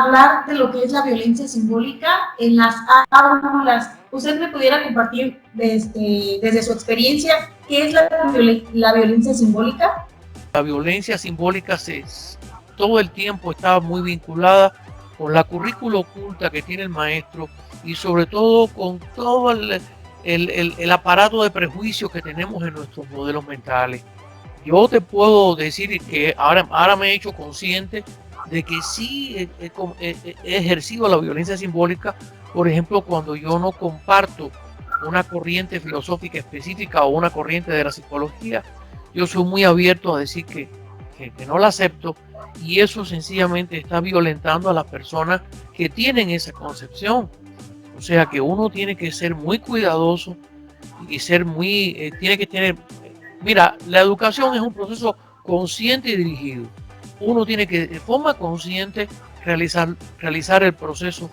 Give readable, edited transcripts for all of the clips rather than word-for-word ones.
hablar de lo que es la violencia simbólica en las aulas. ¿Usted me pudiera compartir desde su experiencia qué es la violencia simbólica? La violencia simbólica todo el tiempo está muy vinculada con la currícula oculta que tiene el maestro y sobre todo con todo el aparato de prejuicios que tenemos en nuestros modelos mentales. Yo te puedo decir que ahora me he hecho consciente de que sí he ejercido la violencia simbólica, por ejemplo, cuando yo no comparto una corriente filosófica específica o una corriente de la psicología. Yo soy muy abierto a decir que no la acepto, y eso sencillamente está violentando a las personas que tienen esa concepción. O sea que uno tiene que ser muy cuidadoso y tiene que tener, mira, la educación es un proceso consciente y dirigido. Uno tiene que de forma consciente realizar el proceso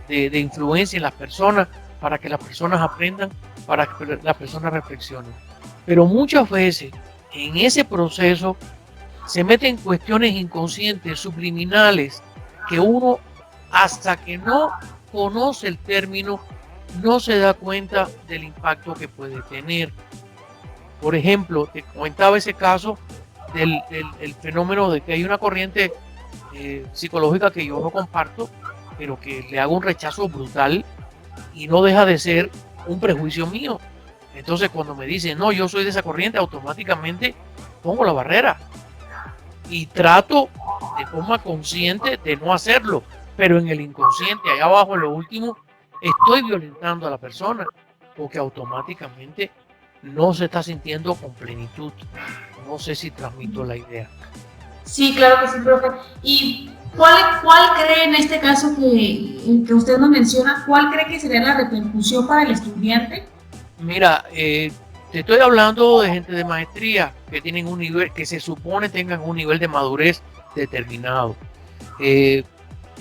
de influencia en las personas para que las personas aprendan, para que las personas reflexionen. Pero muchas veces en ese proceso se meten cuestiones inconscientes, subliminales, que uno hasta que no conoce el término no se da cuenta del impacto que puede tener. Por ejemplo, te comentaba ese caso del fenómeno de que hay una corriente psicológica que yo no comparto, pero que le hago un rechazo brutal y no deja de ser un prejuicio mío. Entonces cuando me dicen, no, yo soy de esa corriente, automáticamente pongo la barrera y trato de forma consciente de no hacerlo, pero en el inconsciente, allá abajo en lo último, estoy violentando a la persona porque automáticamente no se está sintiendo con plenitud. No sé si transmito la idea. Sí, claro que sí, profe. ¿Y cuál cree en este caso que usted nos menciona, cuál cree que sería la repercusión para el estudiante? Mira, te estoy hablando de gente de maestría que tienen un nivel, que se supone tengan un nivel de madurez determinado.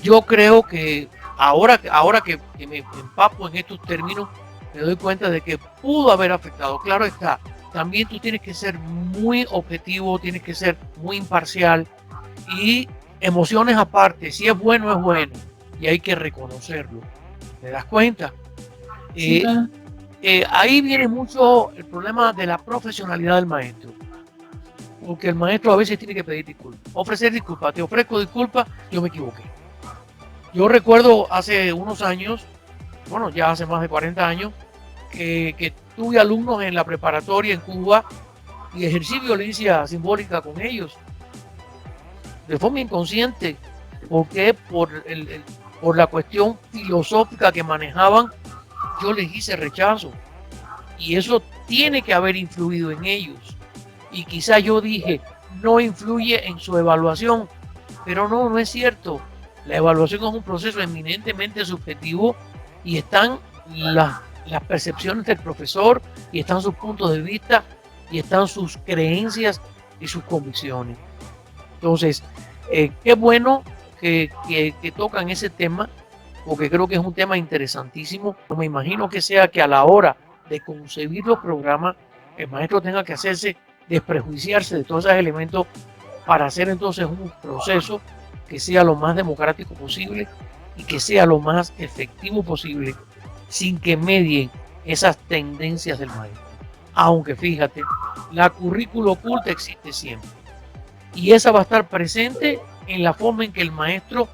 Yo creo que ahora que me empapo en estos términos, me doy cuenta de que pudo haber afectado. Claro está, también tú tienes que ser muy objetivo, tienes que ser muy imparcial y emociones aparte. Si es bueno, es bueno y hay que reconocerlo. ¿Te das cuenta? Sí, claro. Ahí viene mucho el problema de la profesionalidad del maestro, porque el maestro a veces tiene que pedir disculpas, ofrecer disculpas. Te ofrezco disculpas, yo me equivoqué. Yo recuerdo hace unos años, bueno, ya hace más de 40 años, que tuve alumnos en la preparatoria en Cuba y ejercí violencia simbólica con ellos de forma inconsciente, porque por la cuestión filosófica que manejaban, yo les hice rechazo y eso tiene que haber influido en ellos. Y quizá yo dije, no influye en su evaluación, pero no es cierto. La evaluación es un proceso eminentemente subjetivo y están las percepciones del profesor y están sus puntos de vista y están sus creencias y sus convicciones. Entonces, qué bueno que tocan ese tema, porque creo que es un tema interesantísimo. Me imagino que sea que a la hora de concebir los programas, el maestro tenga que desprejuiciarse de todos esos elementos para hacer entonces un proceso que sea lo más democrático posible y que sea lo más efectivo posible, sin que medien esas tendencias del maestro. Aunque fíjate, la currícula oculta existe siempre y esa va a estar presente en la forma en que el maestro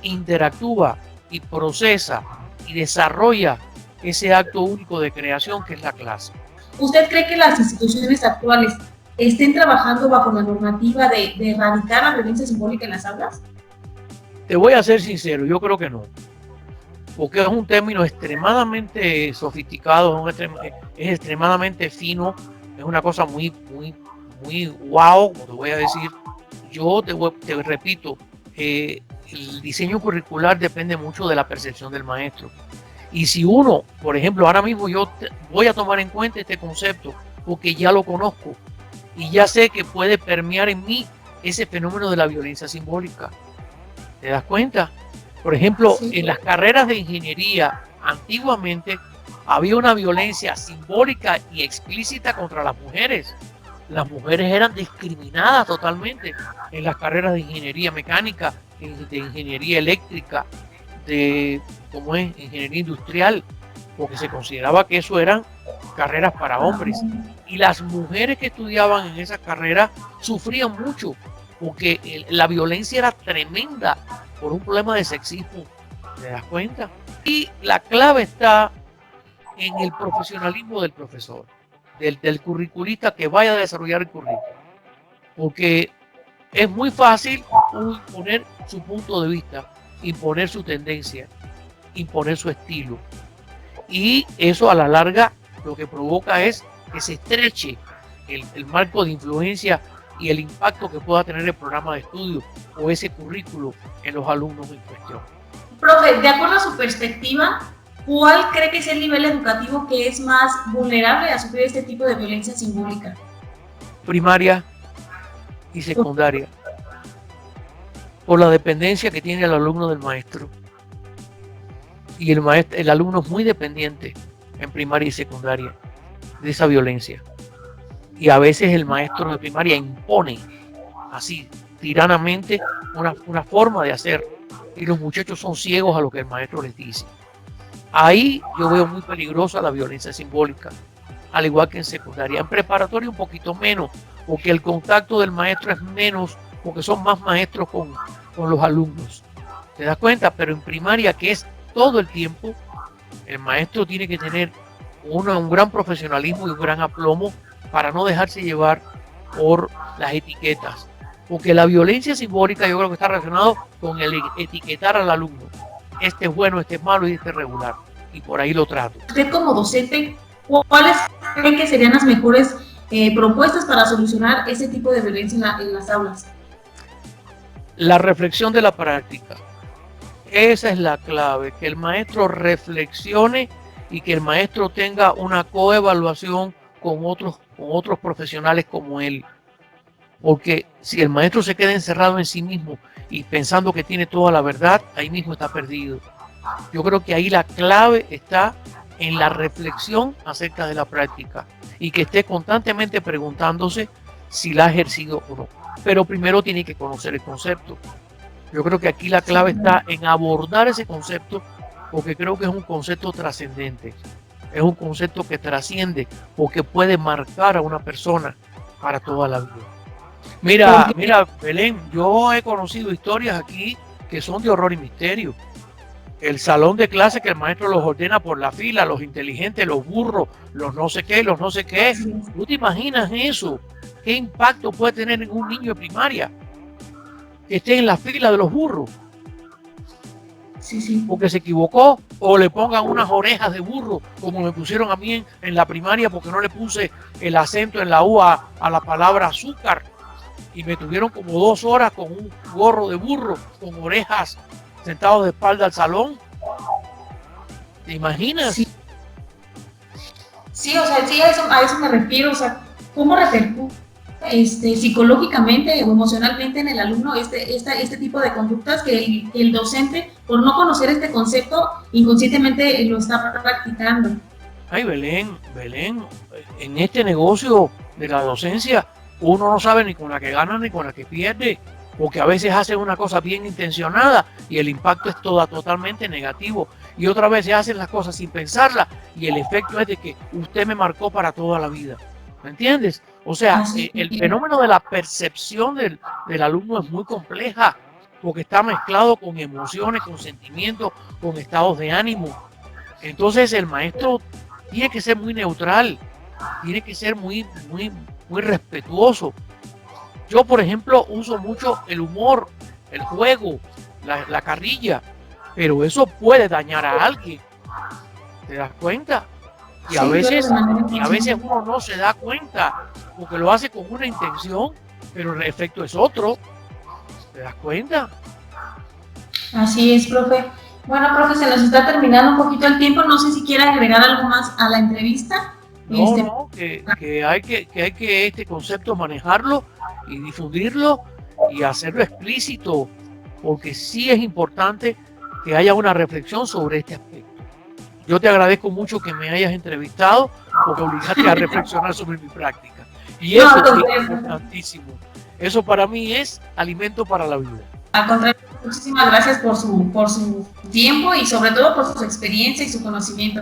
interactúa y procesa y desarrolla ese acto único de creación que es la clase. ¿Usted cree que las instituciones actuales estén trabajando bajo la normativa de erradicar la violencia simbólica en las aulas? Te voy a ser sincero, yo creo que no, porque es un término extremadamente sofisticado, es extremadamente fino, es una cosa muy wow, como te voy a decir. Yo te repito, el diseño curricular depende mucho de la percepción del maestro. Y si uno, por ejemplo, ahora mismo yo voy a tomar en cuenta este concepto porque ya lo conozco y ya sé que puede permear en mí ese fenómeno de la violencia simbólica. ¿Te das cuenta? Por ejemplo, sí, en las carreras de ingeniería, antiguamente había una violencia simbólica y explícita contra las mujeres. Las mujeres eran discriminadas totalmente en las carreras de ingeniería mecánica, de ingeniería eléctrica, de como es ingeniería industrial, porque se consideraba que eso eran carreras para hombres. Y las mujeres que estudiaban en esas carreras sufrían mucho, porque la violencia era tremenda por un problema de sexismo. ¿Te das cuenta? Y la clave está en el profesionalismo del profesor, del curriculista que vaya a desarrollar el currículo. Porque es muy fácil imponer su punto de vista, imponer su tendencia, imponer su estilo. Y eso a la larga lo que provoca es que se estreche el marco de influencia y el impacto que pueda tener el programa de estudio o ese currículo en los alumnos en cuestión. Profe, de acuerdo a su perspectiva, ¿cuál cree que es el nivel educativo que es más vulnerable a sufrir este tipo de violencia simbólica? Primaria y secundaria, por la dependencia que tiene el alumno del maestro. Y el alumno es muy dependiente en primaria y secundaria de esa violencia. Y a veces el maestro de primaria impone así, tiranamente, una forma de hacer. Y los muchachos son ciegos a lo que el maestro les dice. Ahí yo veo muy peligrosa la violencia simbólica, al igual que en secundaria. En preparatoria un poquito menos, porque el contacto del maestro es menos, porque son más maestros con los alumnos. ¿Te das cuenta? Pero en primaria, que es todo el tiempo, el maestro tiene que tener un gran profesionalismo y un gran aplomo para no dejarse llevar por las etiquetas. Porque la violencia simbólica yo creo que está relacionado con el etiquetar al alumno. Este es bueno, este es malo y este es regular. Y por ahí lo trato. Usted como docente, ¿cuáles creen que serían las mejores propuestas para solucionar ese tipo de violencia en las aulas? La reflexión de la práctica. Esa es la clave, que el maestro reflexione y que el maestro tenga una coevaluación con otros profesionales como él. Porque si el maestro se queda encerrado en sí mismo y pensando que tiene toda la verdad, ahí mismo está perdido. Yo creo que ahí la clave está en la reflexión acerca de la práctica y que esté constantemente preguntándose si la ha ejercido o no. Pero primero tiene que conocer el concepto. Yo creo que aquí la clave está en abordar ese concepto, porque creo que es un concepto trascendente. Es un concepto que trasciende porque puede marcar a una persona para toda la vida. Mira, Belén, yo he conocido historias aquí que son de horror y misterio. El salón de clase que el maestro los ordena por la fila, los inteligentes, los burros, los no sé qué, los no sé qué. ¿Tú te imaginas eso? ¿Qué impacto puede tener en un niño de primaria que esté en la fila de los burros? Sí. Porque se equivocó, o le pongan unas orejas de burro, como me pusieron a mí en la primaria porque no le puse el acento en la U a la palabra azúcar. Y me tuvieron como 2 horas con un gorro de burro, con orejas, sentados de espalda al salón. ¿Te imaginas? Sí, o sea, sí, a eso me refiero. O sea, ¿cómo repercute psicológicamente o emocionalmente en el alumno este tipo de conductas que el docente, por no conocer este concepto, inconscientemente lo está practicando? Ay, Belén, en este negocio de la docencia, uno no sabe ni con la que gana ni con la que pierde, porque a veces hacen una cosa bien intencionada y el impacto es totalmente negativo, y otras veces hacen las cosas sin pensarla y el efecto es de que usted me marcó para toda la vida. ¿Me entiendes? O sea, el fenómeno de la percepción del alumno es muy compleja, porque está mezclado con emociones, con sentimientos, con estados de ánimo. Entonces el maestro tiene que ser muy neutral, tiene que ser muy respetuoso. Yo, por ejemplo, uso mucho el humor, el juego, la carrilla, pero eso puede dañar a alguien. ¿Te das cuenta? Y a veces uno no se da cuenta, porque lo hace con una intención, pero el efecto es otro. ¿Te das cuenta? Así es, profe. Bueno, profe, se nos está terminando un poquito el tiempo. No sé si quiere agregar algo más a la entrevista. No, que hay que este concepto manejarlo y difundirlo y hacerlo explícito, porque sí es importante que haya una reflexión sobre este aspecto. Yo te agradezco mucho que me hayas entrevistado, porque obligaste a reflexionar sobre mi práctica. Y eso es importantísimo. Eso para mí es alimento para la vida. Al contrario. Muchísimas gracias por su tiempo y sobre todo por su experiencia y su conocimiento.